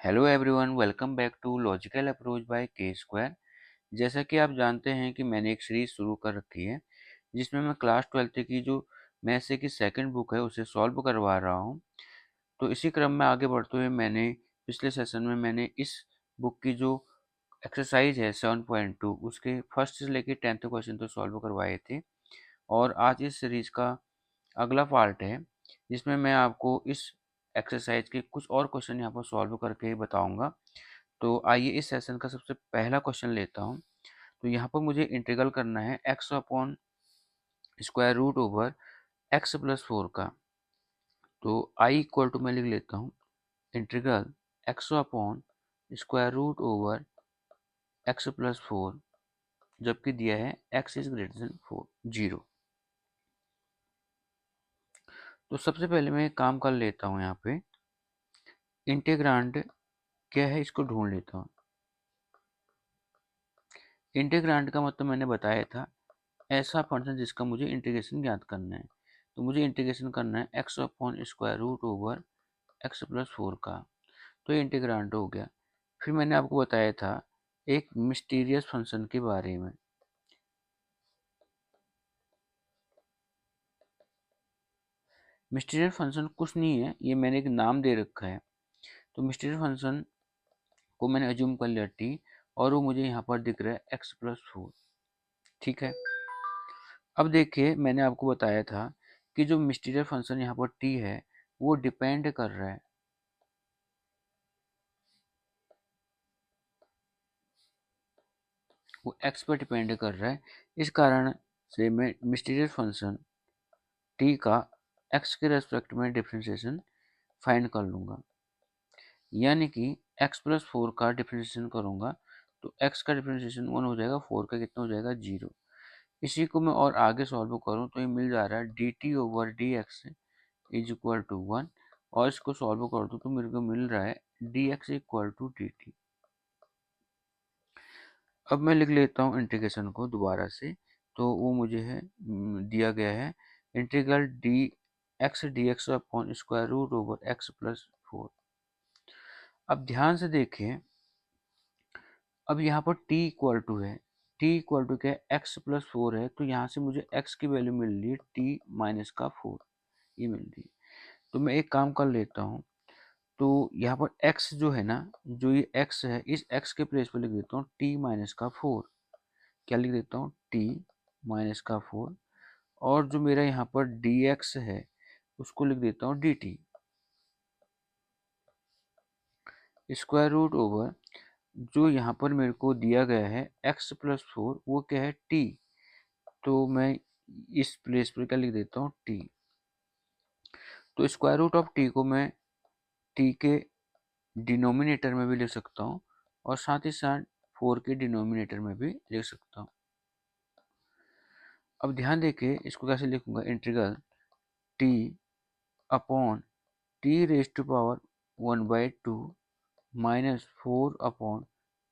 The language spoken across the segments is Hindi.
Hello everyone, welcome back to logical approach by K square. जैसा कि आप जानते हैं कि मैंने एक सीरीज शुरू कर रखी है जिसमें मैं क्लास 12th की जो मैथ्स की सेकंड बुक है उसे सॉल्व करवा रहा हूं। तो इसी क्रम में आगे बढ़ते हुए मैंने पिछले सेशन में मैंने इस बुक की जो एक्सरसाइज है 7.2 उसके फर्स्ट से लेकर 10th क्वेश्चन तो सॉल्व करवाए थे। और आज इस सीरीज का अगला पार्ट है जिसमें मैं आपको इस एक्सरसाइज के कुछ और क्वेश्चन यहाँ पर सॉल्व करके बताऊंगा। तो आइए इस सेशन का सबसे पहला क्वेश्चन लेता हूँ। तो यहाँ पर मुझे इंटीग्रल करना है x upon square root over x plus 4 का। तो आई इक्वल टू मैं लिख लेता हूँ integral x upon square root over x plus 4, जबकि दिया है एक्स इज ग्रेटर देन 0। तो सबसे पहले मैं एक काम कर लेता हूँ, यहाँ पे इंटीग्रांड क्या है इसको ढूंढ लेता हूँ। इंटीग्रांड का मतलब मैंने बताया था ऐसा फंक्शन जिसका मुझे इंटीग्रेशन ज्ञात करना है। तो मुझे इंटीग्रेशन करना है x upon square root over x plus 4 का। तो ये इंटीग्रांड हो गया। फिर मैंने आपको बताया था एक मिस्टीरियस फंक्शन के बारे में। मिस्टीरियस फंक्शन कुछ नहीं है, ये मैंने एक नाम दे रखा है। तो मिस्टीरियस फंक्शन को मैंने अज्यूम कर लिया टी, और वो मुझे यहाँ पर दिख रहा है एक्स प्लस 4। ठीक है। अब देखिए मैंने आपको बताया था कि जो मिस्टीरियस फंक्शन यहाँ पर टी है वो डिपेंड कर रहा है, वो एक्स पर डिपेंड कर रहा है। इस कारण से मैं मिस्टीरियस फंक्शन टी का एक्स के रेस्पेक्ट में डिफरेंशिएशन फाइंड कर लूँगा। यानी कि एक्स प्लस 4 का डिफरेंशिएशन करूँगा तो एक्स का डिफरेंशिएशन 1 हो जाएगा, 4 का कितना हो जाएगा 0। इसी को मैं और आगे सॉल्व करूँ तो ये मिल जा रहा है d t over d x is equal to 1, और इसको सॉल्व कर दूँ तो मेरे को मिल रहा है d x equal to d t. अब मैं लिख लेता हूँ इंटीग्रेशन को दोबारा से। तो वो मुझे है दिया गया है integral d x upon square root over x plus 4। अब ध्यान से देखिए, अब यहाँ पर t इक्वल टू है, t इक्वल टू क्या है x प्लस 4 है। तो यहाँ से मुझे x की वैल्यू मिल रही है t माइनस का 4, ये मिल रही है। तो मैं एक काम कर लेता हूँ, तो यहाँ पर x जो है ना, जो ये x है इस x के प्लेस पर लिख देता हूँ t माइनस का 4। क्या लिख देता हूँ t माइनस का 4, और जो मेरा यहाँ पर dx है उसको लिख देता हूँ dt स्क्वायर रूट ओवर जो यहाँ पर मेरे को दिया गया है x प्लस 4 वो क्या है t। तो मैं इस प्लेस पर क्या लिख देता हूँ t। तो स्क्वायर रूट ऑफ t को मैं t के डिनोमिनेटर में भी लिख सकता हूँ और साथ ही साथ 4 के डिनोमिनेटर में भी लिख सकता हूँ। अब ध्यान देखिए इसको कैसे लिखूंगा, integral t upon t raise to power 1/2 minus 4 upon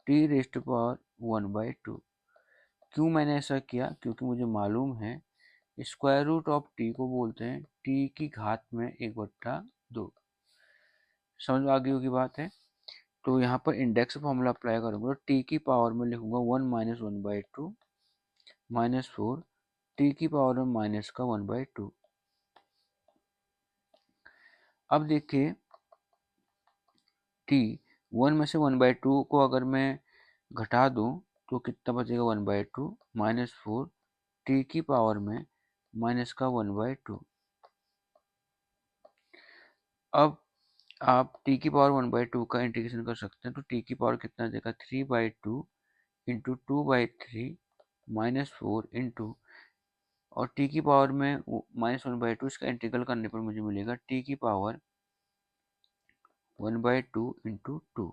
t raise to power 1/2। क्यों मैंने ऐसा किया, क्योंकि मुझे मालूम है स्क्वायर रूट ऑफ टी को बोलते हैं टी की घात में 1/2। समझ में आ गई होगी बात है। तो यहाँ पर इंडेक्स फॉर्मूला अप्लाई करूंगा तो टी की पावर में लिखूंगा 1 माइनस 1/2 माइनस 4 टी की पावर में माइनस का 1/2। अब देखिए टी 1 में से 1/2 को अगर मैं घटा दूं तो कितना बचेगा 1/2 माइनस 4 टी की पावर में माइनस का 1/2। अब आप t की पावर 1/2 का इंटीग्रेशन कर सकते हैं। तो t की पावर कितना देगा 3/2 इंटू 2/3 माइनस 4 इंटू, और t की पावर में माइनस 1/2 इसका इंटीग्रल करने पर मुझे मिलेगा t की power 1/2 into 2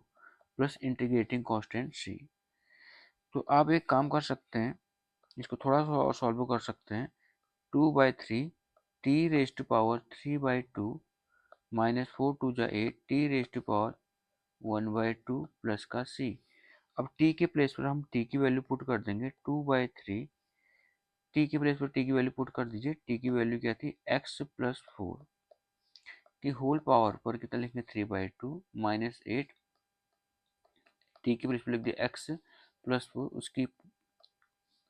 plus integrating constant c। तो आप एक काम कर सकते हैं, इसको थोड़ा सा और सॉल्व कर सकते हैं। 2/3 t raise to power 3/2 minus 4 टू जा 8 t raise to power 1/2 plus का c। अब t के प्लेस पर हम t की वैल्यू पुट कर देंगे 2/3, t के प्लेस पर t की वैल्यू पुट कर दीजिए। t की वैल्यू क्या थी x प्लस 4 की होल पावर पर कितना लिखेंगे 3/2 माइनस 8 टी की प्लेस पर लिख दिया एक्स प्लस 4, उसकी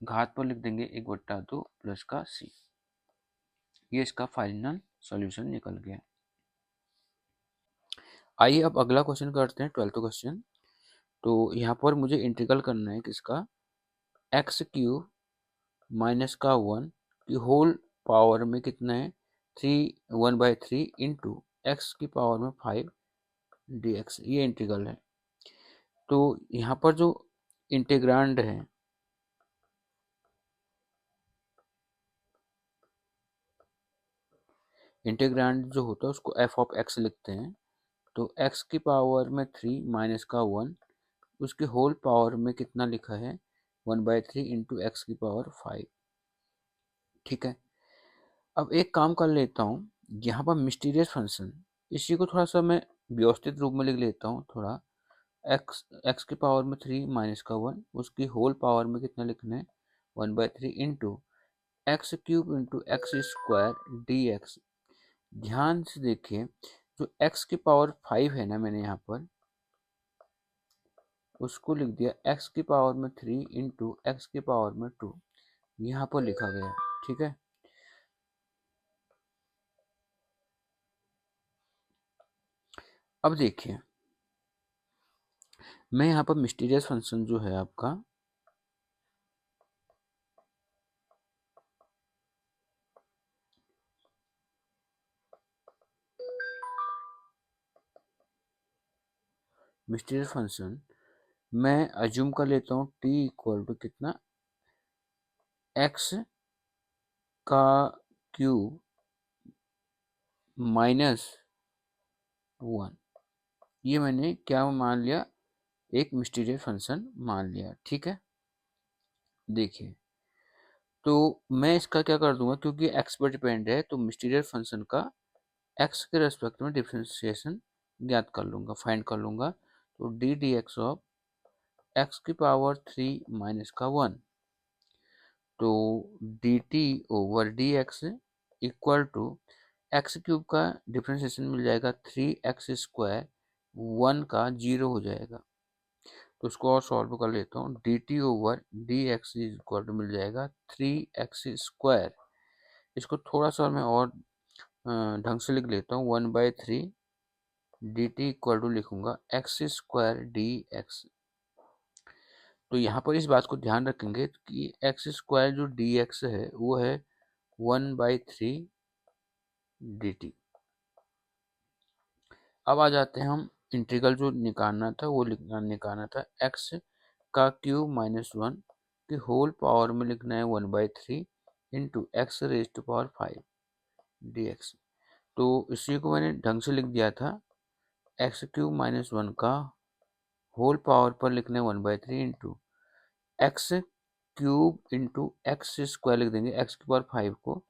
घात पर लिख देंगे 1/2 प्लस का सी। ये इसका फाइनल सॉल्यूशन निकल गया। आइए अब अगला क्वेश्चन करते हैं, 12th क्वेश्चन। तो यहाँ पर मुझे इंटीग्रल करना है किसका, एक्स क्यूब माइनस का 1 की होल पावर में कितना है 1/3 इंटू एक्स की पावर में 5 डी एक्स, ये इंटीग्रल है। तो यहाँ पर जो इंटीग्रांड है, इंटीग्रांड जो होता है उसको एफ ऑफ एक्स लिखते हैं। तो एक्स की पावर में 3 माइनस का 1, उसकी होल पावर में कितना लिखा है 1/3 इंटू एक्स की पावर 5। ठीक है, अब एक काम कर लेता हूँ, यहाँ पर मिस्टीरियस फंक्शन, इसी को थोड़ा सा मैं व्यवस्थित रूप में लिख लेता हूँ थोड़ा। एक्स की पावर में 3 माइनस का 1, उसकी होल पावर में कितना लिखना है 1/3 into x cube into x square D x. ध्यान से देखिए, जो एक्स की पावर 5 है ना, मैंने यहाँ पर उसको लिख दिया एक्स की पावर में 3 इंटू एक्स की पावर में 2, यहाँ पर लिखा गया है। ठीक है, अब देखिए मैं यहाँ पर मिस्टीरियस फंक्शन जो है आपका, मिस्टीरियस फंक्शन मैं अज्यूम कर लेता हूँ टी इक्वल टू कितना, एक्स का क्यूब माइनस 1, ये मैंने क्या मान लिया, एक मिस्टीरियस फंक्शन मान लिया। ठीक है, देखिए तो मैं इसका क्या कर दूंगा, क्योंकि एक्स पर डिपेंड है तो मिस्टीरियस फंक्शन का एक्स के रेस्पेक्ट में डिफरेंशिएशन ज्ञात कर लूंगा, फाइंड कर लूंगा। तो d d x of x की पावर 3 माइनस का 1, तो d t over d x equal to x cube का डिफरेंशिएशन मिल जाएगा 3x स्क्वायर, 1 का 0 हो जाएगा। तो उसको और सॉल्व कर लेता हूँ, d t over d x equal to मिल जाएगा 3x स्क्वायर। इसको थोड़ा सा मैं और ढंग से लिख लेता हूँ, 1/3 डी टी इक्वल टू लिखूंगा एक्स स्क्वायर डी एक्स। तो यहाँ पर इस बात को ध्यान रखेंगे कि एक्स स्क्वायर जो डी एक्स है वो है 1/3 डी टी। अब आ जाते हैं हम, इंटीग्रल जो निकालना था वो निकालना था एक्स का क्यूब माइनस 1 की होल पावर में लिखना है 1/3 into x raise to power 5 d x. तो इसी को मैंने ढंग से लिख दिया था, एक्स क्यूब माइनस 1 का होल पावर पर लिखना है 1/3 into x cube into x square लिख देंगे एक्स की पावर 5 को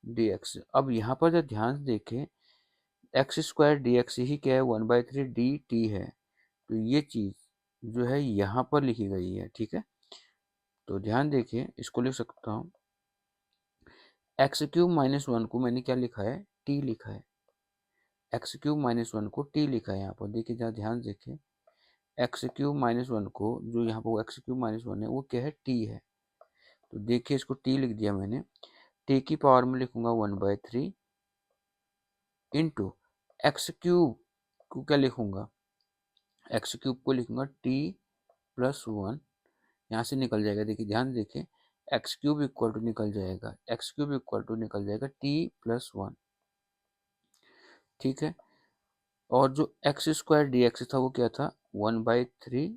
डी एक्स। अब यहाँ पर जब ध्यान से देखें, एक्स स्क्वायर डी एक्स ही क्या है 1/3 डी टी है, तो ये चीज जो है यहाँ पर लिखी गई है। ठीक है, तो ध्यान देखिए, इसको लिख सकता हूँ एक्स क्यूब माइनस 1 को मैंने क्या लिखा है टी लिखा है, एक्स क्यूब माइनस 1 को टी लिखा है। यहाँ पर देखिए, जहाँ ध्यान देखिए, एक्स क्यूब माइनस 1 को जो यहाँ पर एक्स क्यूब माइनस 1 है वो क्या है टी है। तो देखिए इसको टी लिख दिया मैंने, टी की पावर में लिखूंगा 1/3 इंटू एक्स क्यूब को क्या लिखूंगा, एक्स क्यूब को लिखूंगा टी प्लस 1, यहाँ से निकल जाएगा। देखिए ध्यान देखिए, एक्स क्यूब इक्वल टू निकल जाएगा, एक्स क्यूब इक्वल टू निकल जाएगा टी प्लस 1। ठीक है, और जो एक्स स्क्वायर डी एक्स था वो क्या था 1/3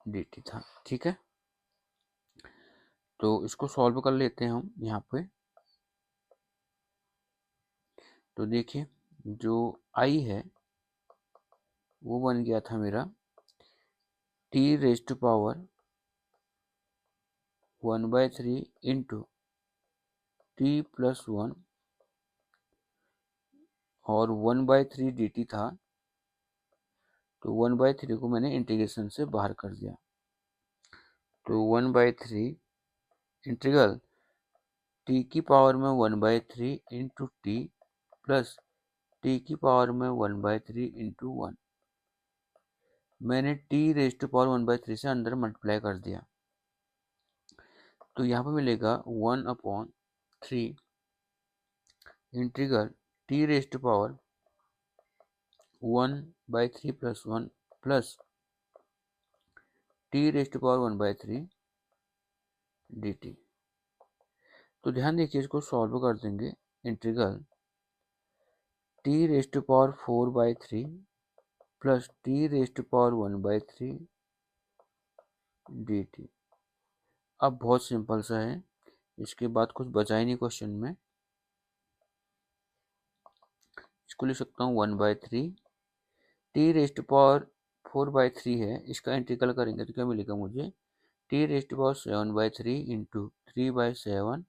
डी टी था। ठीक है, तो इसको सॉल्व कर लेते हैं हम यहाँ पे। तो देखिए जो आई है वो बन गया था मेरा t raise to power 1/3 into t plus 1, और 1/3 डी टी था, तो 1/3 को मैंने इंटीग्रेशन से बाहर कर दिया। तो 1/3 इंटीग्रल टी की पावर में 1/3 इंटू टी प्लस टी की पावर में 1/3 इंटू 1। मैंने टी रेज टू पावर 1/3 से अंदर मल्टीप्लाई कर दिया, तो यहाँ पर मिलेगा 1/3 integral t raise to power 1/3 plus 1 plus t raise to power 1/3 dt। तो ध्यान देखिए, इसको सॉल्व कर देंगे। Integral t raise to power 4/3 plus t raise to power 1/3 dt। अब बहुत सिंपल सा है, इसके बाद कुछ बचा ही नहीं क्वेश्चन में। इसको लिख सकता हूँ 1/3 टी रेज टू पावर 4/3 है, इसका इंटीग्रल करेंगे तो क्या मिलेगा मुझे, T raise to power 7/3 into 3/7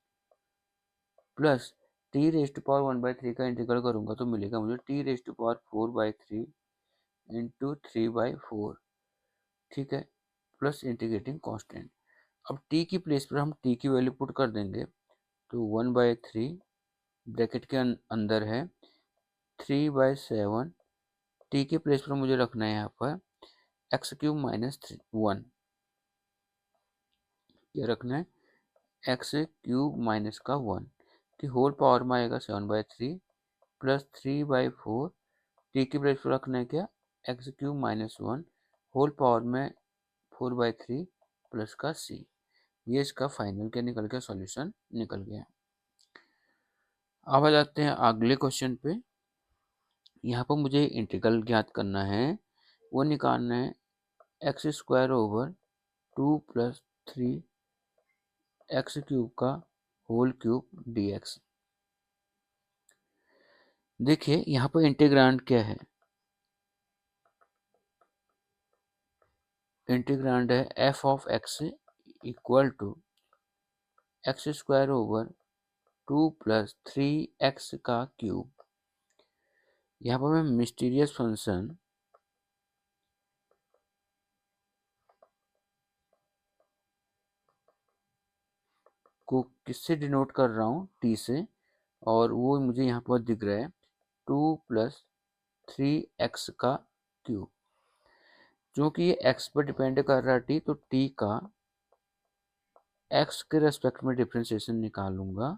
plus t raise to power 1/3 का इंटीग्रल करूंगा तो मिलेगा मुझे T raise to power 4/3 into 3/4, ठीक है, प्लस इंटीग्रेटिंग कांस्टेंट। अब t की प्लेस पर हम t की वैल्यू पुट कर देंगे, तो 1/3 ब्रैकेट के अंदर है 3/7, t के प्लेस पर मुझे रखना है यहाँ पर x³ - 1, क्या रखना है, x³ - 1 की होल पावर में आएगा 7/3 प्लस 3/4, टी की प्लेस पर रखना है क्या, x³ - 1 होल पावर में 4/3 प्लस का c। ये इसका फाइनल क्या निकल गया, सॉल्यूशन निकल गया। अब आ जाते हैं अगले क्वेश्चन पे। यहाँ पर मुझे इंटीग्रल ज्ञात करना है, वो निकालना है x² / 2 + 3 x³ का होल क्यूब dx। देखिए यहाँ पर इंटीग्रांड क्या है, इंटीग्रांड है f of x equal to x² / 2 + 3x का क्यूब। यहाँ पर मैं मिस्टीरियस फंक्शन को किससे डिनोट कर रहा हूँ, t से, और वो मुझे यहाँ पर दिख रहा है 2 + 3x का क्यूब। क्योंकि ये x पर डिपेंड कर रहा है t, तो t का x के रेस्पेक्ट में डिफ्रेंशिएशन निकालूंगा,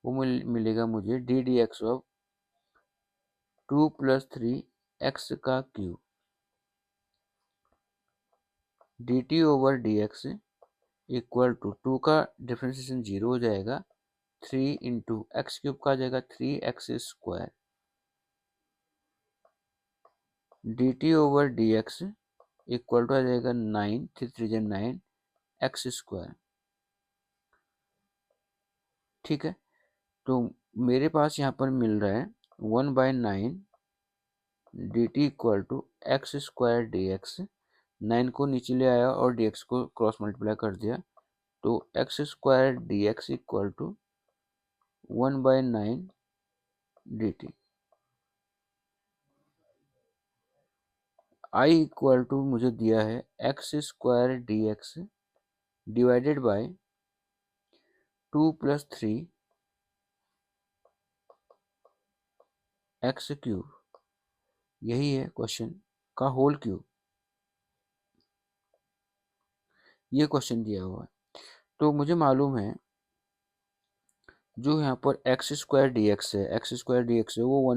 वो मिलेगा मुझे d dx ऑफ 2 + 3x का क्यूब dt/dx इक्वल टू 2 का डिफ्रेंशिएशन 0 हो जाएगा, 3 इंटू x³ का आ जाएगा 3x² dt/dx इक्वल टू आ जाएगा 9, 3 × 9 x²। ठीक है, तो मेरे पास यहाँ पर मिल रहा है 1/9 dt equal to x² dx। 9 को नीचे ले आया और dx को क्रॉस मल्टीप्लाई कर दिया, तो x² dx equal to 1/9 dt। i equal to मुझे दिया है x² dx divided by 2 + 3 x³, यही है क्वेश्चन का होल क्यूब। ये क्वेश्चन दिया हुआ है, तो मुझे मालूम है जो यहाँ पर x² dx है, x² dx है वो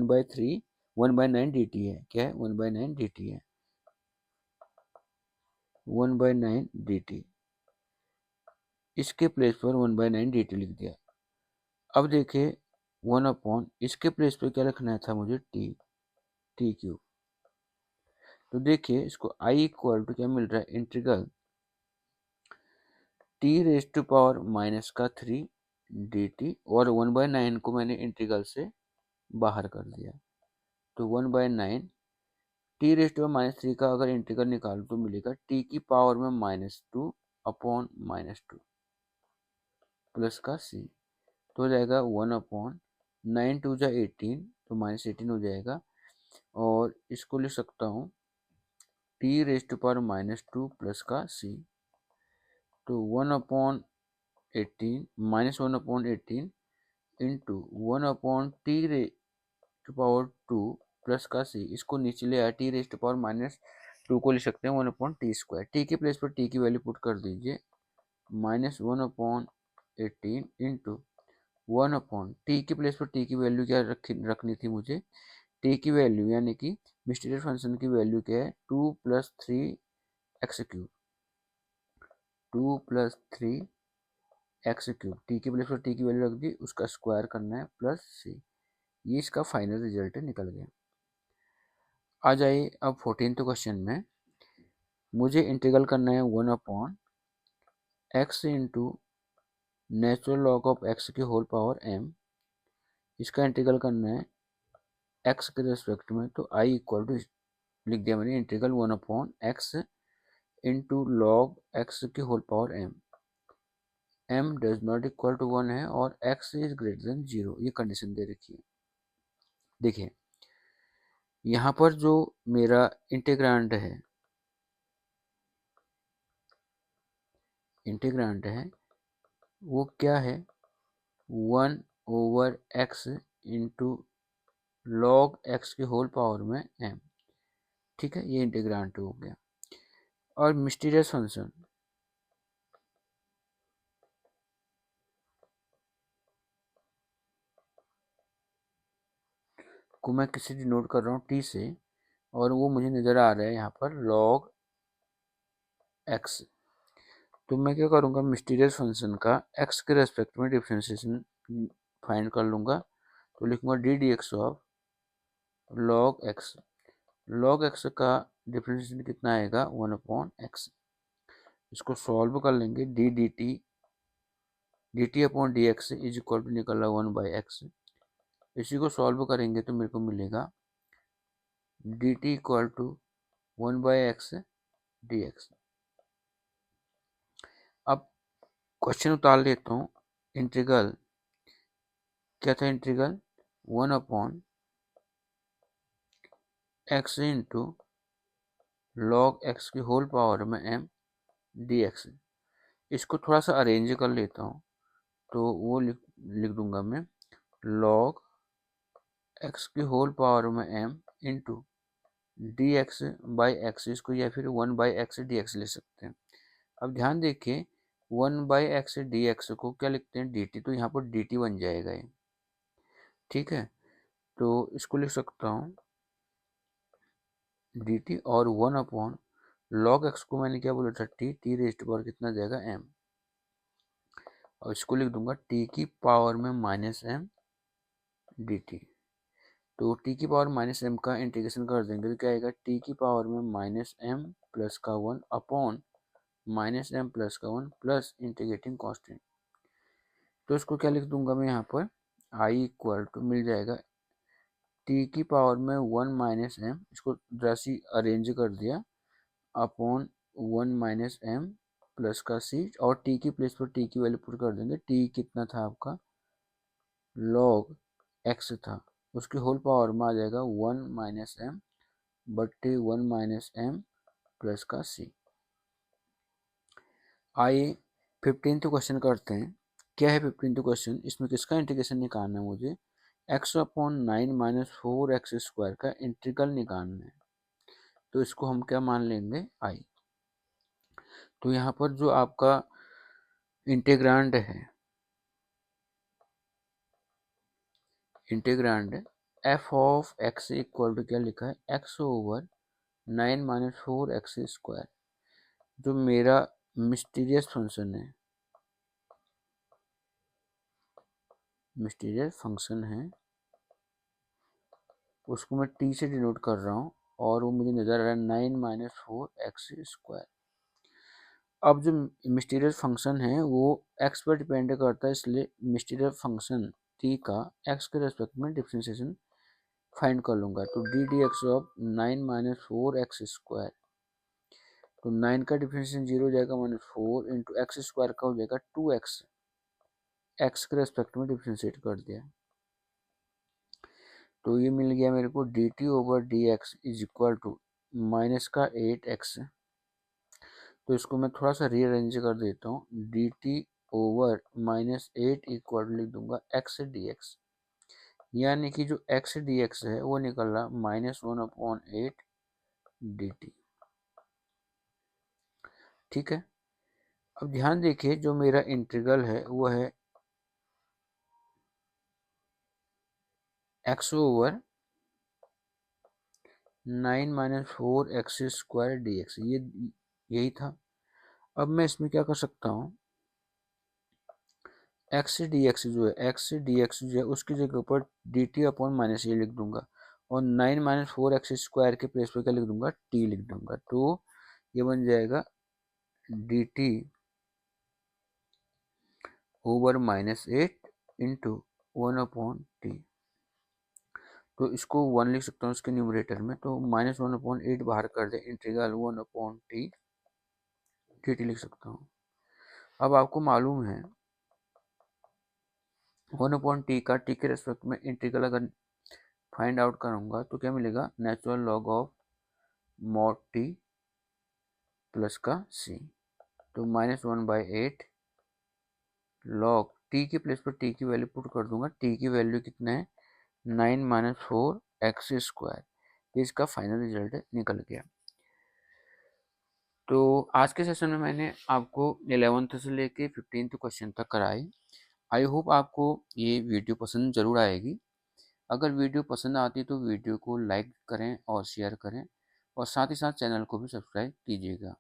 1/9 dt है। क्या है, 1/9 dt है, 1/9 dt। इसके प्लेस पर 1/9 dt लिख दिया। अब देखिए 1/, इसके प्लेस पर क्या रखना था मुझे, t³। तो देखिए इसको i इक्वल टू क्या मिल रहा है, इंटीग्रल t⁻³ dt, और 1/9 को मैंने इंटीग्रल से बाहर कर दिया, तो 1/9 t⁻³ का अगर इंटीग्रल निकालूं तो मिलेगा t की पावर में -2/-2 प्लस का c, तो हो जाएगा 1/9 2 × 18, तो -18 हो जाएगा, और इसको लिख सकता हूँ t⁻² प्लस का c, तो 1/18 -1/18 इंटू 1/t⁻² प्लस का c, इसको नीचे ले आया t⁻² टू को लिख सकते हैं 1/t²। टी के प्लेस पर टी की वैल्यू पुट कर दीजिए, -1/18 इंटू 1/टी के प्लेस पर टी की वैल्यू क्या रखनी थी मुझे, टी की वैल्यू यानी कि मिस्टीरियस फंक्शन की वैल्यू क्या है, 2 + 3x³, 2 + 3x³। टी के प्लेस पर टी की वैल्यू रख दी, उसका स्क्वायर करना है प्लस c। ये इसका फाइनल रिजल्ट निकल गया। आ जाइए अब 14th क्वेश्चन में, मुझे इंटीग्रल करना है 1/x into natural log of x की होल पावर m। इसका इंटीग्रल करना है x के रेस्पेक्ट में, तो i इक्वल टू लिख दिया मैंने integral 1/x into log x की whole power m। m does not equal to 1 है और x इज ग्रेटर देन 0, ये कंडीशन दे रखी है। देखिए यहाँ पर जो मेरा इंटीग्रांड है, वो क्या है, 1/x इंटू लॉग x की होल पावर में m। ठीक है, ये इंटीग्रांड हो गया। और मिस्टीरियस फंक्शन को मैं किसी डिनोट कर रहा हूँ t से, और वो मुझे नज़र आ रहा है यहाँ पर log x। तो मैं क्या करूँगा, मिस्टीरियस फंक्शन का x के रेस्पेक्ट में डिफरेंशिएशन फाइंड कर लूँगा। तो लिखूँगा d d x of log x। log x का डिफरेंशिएशन कितना आएगा, 1/x। इसको सॉल्व कर लेंगे, dt upon d x is equal to निकला 1/x। इसी को सॉल्व करेंगे तो मेरे को मिलेगा dt equal to 1/x dx। अब क्वेश्चन उतार लेता हूँ। इंटीग्रल क्या था, integral 1/x into log x की होल पावर में m dx। इसको थोड़ा सा अरेंज कर लेता हूँ, तो वो लिख दूंगा मैं log x की होल पावर में m इंटू dx/x, इसको या फिर 1/x dx ले सकते हैं। अब ध्यान देखिए 1/x dx को क्या लिखते हैं, dt, तो यहाँ पर dt बन जाएगा ये। ठीक है, तो इसको लिख सकता हूँ dt, और 1/log x को मैंने क्या बोला था, t रेज़्ड पावर कितना जाएगा, m। और इसको लिख दूंगा t की पावर में -m dt। तो t की पावर -m का इंटीग्रेशन कर देंगे तो क्या आएगा, t की पावर में -m प्लस का 1 अपॉन -m प्लस का 1 प्लस इंटीग्रेटिंग कांस्टेंट। तो इसको क्या लिख दूंगा मैं यहाँ पर, i इक्वल टू मिल जाएगा t की पावर में 1 -m, इसको राशि अरेंज कर दिया, अपॉन 1 -m प्लस का c, और t की प्लेस पर t की वैल्यू पुट कर देंगे। t कितना था आपका, log x था, उसकी होल पावर में आ जाएगा 1 -m बट्टे 1 -m प्लस का c। आइए 15th क्वेश्चन करते हैं। क्या है 15th क्वेश्चन, इसमें किसका इंटीग्रेशन निकालना है मुझे, x/9 - 4x² का इंटीग्रल निकालना है। तो इसको हम क्या मान लेंगे, i। तो यहाँ पर जो आपका इंटीग्रांड है, f of x equal to क्या लिखा है, x/9 - 4x²। जो मेरा मिस्टीरियस फंक्शन है उसको मैं t से डिनोट कर रहा हूँ, और वो मुझे नज़र आ रहा है 9 - 4x²। अब जो मिस्टीरियस फंक्शन है वो x पर डिपेंड करता है, इसलिए मिस्टीरियस फंक्शन t का x के रेस्पेक्ट में डिफरेंशिएशन फाइंड कर लूँगा। तो d d x of 9 - 4x²। तो 9 का डिफरेंशिएशन 0 हो जाएगा, -4 इंटू x² का हो जाएगा 2x। x के रेस्पेक्ट में डिफरेंशिएट कर दिया, तो ये मिल गया मेरे को dt/dx is equal to -8x। तो इसको मैं थोड़ा सा रीअरेंज कर देता हूँ, dt/-8 इक्वल लिख दूंगा x dx, यानी कि जो x dx है वो निकल रहा -1/8 dt। ठीक है। अब ध्यान देखिए, जो मेरा इंटीग्रल है वो है x over 9 minus 4x² dx, ये यही था। अब मैं इसमें क्या कर सकता हूँ, x dx जो है, x dx जो है उसकी जगह पर dt अपॉन माइनस ये लिख दूंगा, और 9 माइनस 4x² के प्लेस पर क्या लिख दूंगा, t लिख दूंगा। तो ये बन जाएगा dt ओवर -8 इंटू 1/t। तो इसको 1 लिख सकता हूँ इसके न्यूमरेटर में, तो -1/8 बाहर कर दे, इंटीग्रल 1/t dt लिख सकता हूँ। अब आपको मालूम है 1/t का t के रेस्पेक्ट में इंटीग्रल अगर फाइंड आउट करूंगा तो क्या मिलेगा, natural log of mod t plus का c। तो -1/8 लॉग t के प्लेस पर t की वैल्यू पुट कर दूंगा, t की वैल्यू कितना है, 9 माइनस 4x²। ये इसका फाइनल रिजल्ट निकल गया। तो आज के सेशन में मैंने आपको 11th से लेके 15th क्वेश्चन तक कराए। आई होप आपको ये वीडियो पसंद जरूर आएगी। अगर वीडियो पसंद आती तो वीडियो को लाइक करें और शेयर करें, और साथ ही साथ चैनल को भी सब्सक्राइब कीजिएगा।